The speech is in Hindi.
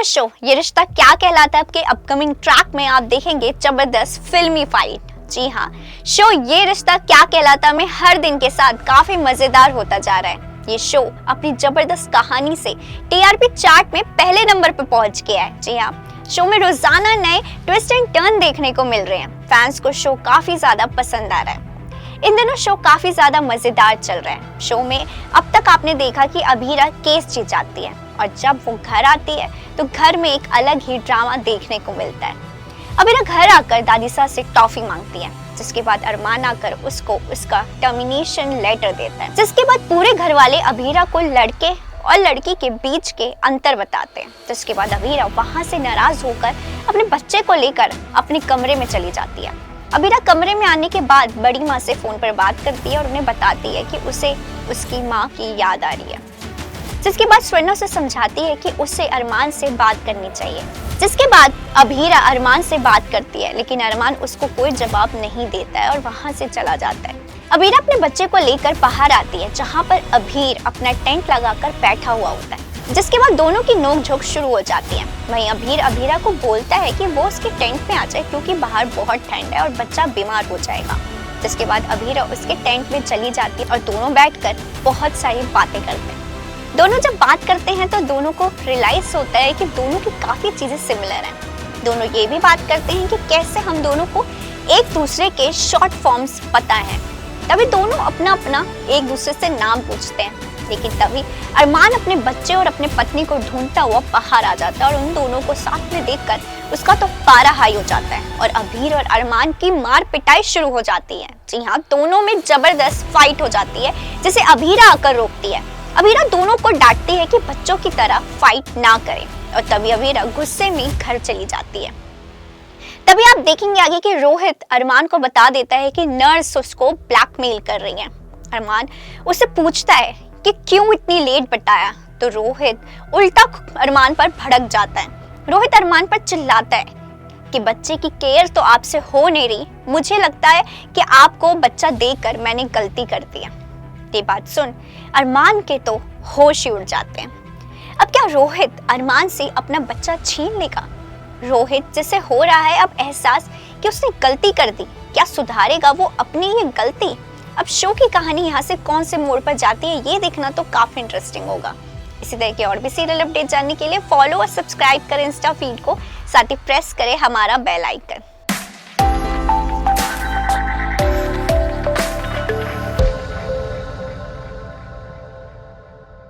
शो ये रिश्ता क्या कहलाता है के अपकमिंग ट्रैक में आप देखेंगे जबरदस्त फिल्मी फाइट। जी हाँ, शो ये रिश्ता क्या कहलाता में हर दिन के साथ काफी मजेदार होता जा रहा है। ये शो अपनी जबरदस्त कहानी से टीआरपी चार्ट में पहले नंबर पर पहुंच गया है। जी हाँ, शो में रोजाना नए ट्विस्ट एंड टर्न देखने को मिल रहे हैं। फैंस को शो काफी ज्यादा पसंद आ रहा है। इन दिनों शो काफी ज्यादा मजेदार चल रहा है। शो में अब तक आपने देखा कि अभीरा केस जीत जाती है और जब वो घर आती है तो घर में एक अलग ही ड्रामा देखने को मिलता है। अभीरा घर आकर दादी सास से टॉफी मांगती है, जिसके बाद अरमान आकर उसको उसका टर्मिनेशन लेटर देता है, जिसके बाद पूरे घर वाले अभीरा को लड़के और लड़की के बीच के अंतर बताते हैं। जिसके बाद अभीरा वहां से नाराज होकर अपने बच्चे को लेकर अपने कमरे में चली जाती है। अभीरा कमरे में आने के बाद बड़ी माँ से फोन पर बात करती है और उन्हें बताती है कि उसे उसकी माँ की याद आ रही है। जिसके बाद स्वर्णा उसे समझाती है कि उसे अरमान से बात करनी चाहिए। जिसके बाद अभीरा अरमान से बात करती है, लेकिन अरमान उसको कोई जवाब नहीं देता है और वहां से चला जाता है। अभीरा अपने बच्चे को लेकर बाहर आती है, जहां पर अभीर अपना टेंट लगाकर बैठा हुआ होता है। जिसके बाद दोनों की नोकझोंक शुरू हो जाती है। वहीं अभीर अभीरा को बोलता है कि वो उसके टेंट में आ जाए क्योंकि बाहर बहुत ठंड है और बच्चा बीमार हो जाएगा। जिसके बाद अभीरा उसके टेंट में चली जाती है और दोनों बैठकर बहुत सारी बातें करते हैं। दोनों जब बात करते हैं तो दोनों को रियलाइज होता है कि दोनों की काफी चीजें सिमिलर हैं। दोनों ये भी बात करते हैं कि कैसे हम दोनों को एक दूसरे के शॉर्ट फॉर्म्स पता है। तभी दोनों अपना अपना एक दूसरे से नाम पूछते हैं, लेकिन तभी अरमान अपने बच्चे और अपने पत्नी को ढूंढता हुआ बाहर आ जाता है और उन दोनों को साथ में देखकर उसका तो पारा हाई हो जाता है और अभीर और अरमान की मार पिटाई शुरू हो जाती है। जी हाँ, दोनों में जबरदस्त फाइट हो जाती है, जिसे अभीरा आकर रोकती है। अभीरा दोनों को डांटती है कि बच्चों की तरह फाइट ना करें और तभी अभीरा गुस्से में घर चली जाती है। तभी आप देखेंगे आगे कि रोहित अरमान को बता देता है कि नर्स उसको ब्लैकमेल कर रही है। अरमान उससे पूछता है कि क्यों इतनी लेट बताया, तो रोहित उल्टा अरमान पर भड़क जाता है। रोहित अरमान पर चिल्लाता है कि बच्चे की केयर तो आपसे हो नहीं रही, मुझे लगता है कि आपको बच्चा देकर मैंने गलती कर दी है। ये बात सुन अरमान के तो होश ही उड़ जाते हैं। अब क्या रोहित अरमान से अपना बच्चा छीन लेगा? रोहित जिसे हो रहा है अब एहसास कि उसने गलती कर दी, क्या सुधारेगा वो अपनी ये गलती? अब शो की कहानी यहाँ से कौन से मोड़ पर जाती है ये देखना तो काफी इंटरेस्टिंग होगा। इसी तरह के और भी सीरियल अपडेट जानने के लिए फॉलो और सब्सक्राइब करें इंस्टा फीड को, साथ ही प्रेस करें हमारा बेल आइकन।